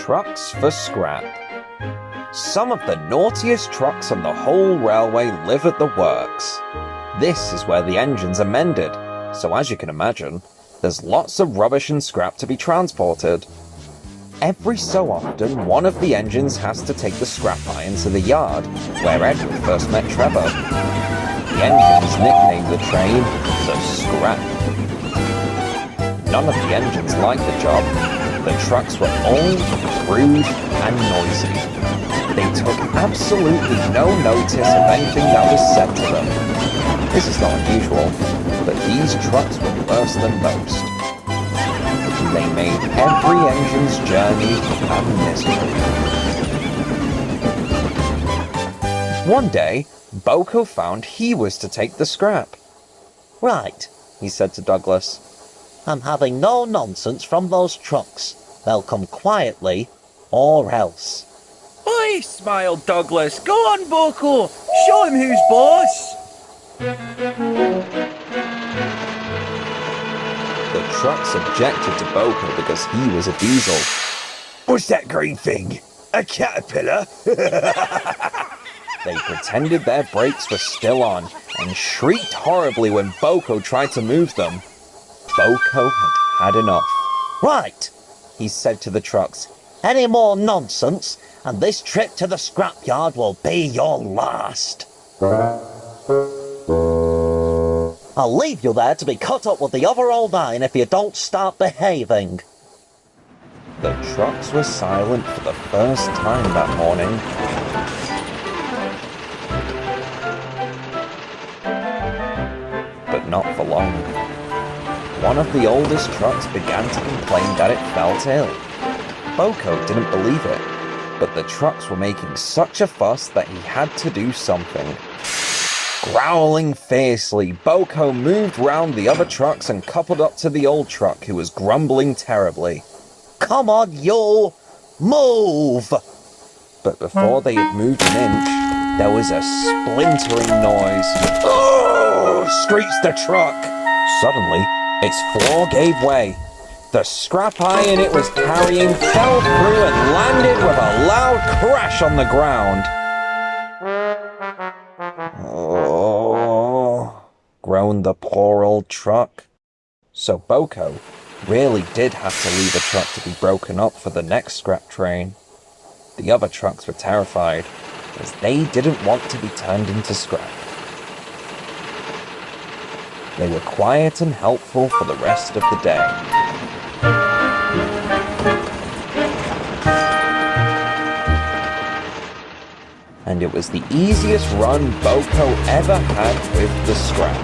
Trucks for scrap. Some of the naughtiest trucks on the whole railway live at the works. This is where the engines are mended, so as you can imagine, there's lots of rubbish and scrap to be transported. Every so often, one of the engines has to take the scrap iron to the yard, where Edward first met Trevor. The engines nicknamed the train the Scrap. None of the engines liked the job. The trucks were old, rude, and noisy. They took absolutely no notice of anything that was said to them. This is not unusual, but these trucks were worse than most. They made every engine's journey a misery. One day, Boco found he was to take the scrap. Right, he said to Douglas. I'm having no nonsense from those trucks. They'll come quietly, or else. Oi, smiled Douglas. Go on, Boco. Show him who's boss. The trucks objected to Boco because he was a diesel. What's that green thing? A caterpillar? They pretended their brakes were still on and shrieked horribly when Boco tried to move them. Boco had had enough. Right, he said to the trucks. Any more nonsense, and this trip to the scrapyard will be your last. I'll leave you there to be cut up with the other old iron if you don't start behaving. The trucks were silent for the first time that morning. But not for long. One of the oldest trucks began to complain that it felt ill. Boco didn't believe it, but the trucks were making such a fuss that he had to do something. Growling fiercely, Boco moved round the other trucks and coupled up to the old truck, who was grumbling terribly. Come on, you! Move! But before they had moved an inch, there was a splintering noise. "Oh!" screeched the truck. Suddenly, its floor gave way. The scrap iron it was carrying fell through and landed with a loud crash on the ground. "Oh," groaned the poor old truck. So Boco really did have to leave a truck to be broken up for the next scrap train. The other trucks were terrified, as they didn't want to be turned into scrap. They were quiet and helpful for the rest of the day. And it was the easiest run Boco ever had with the scrap.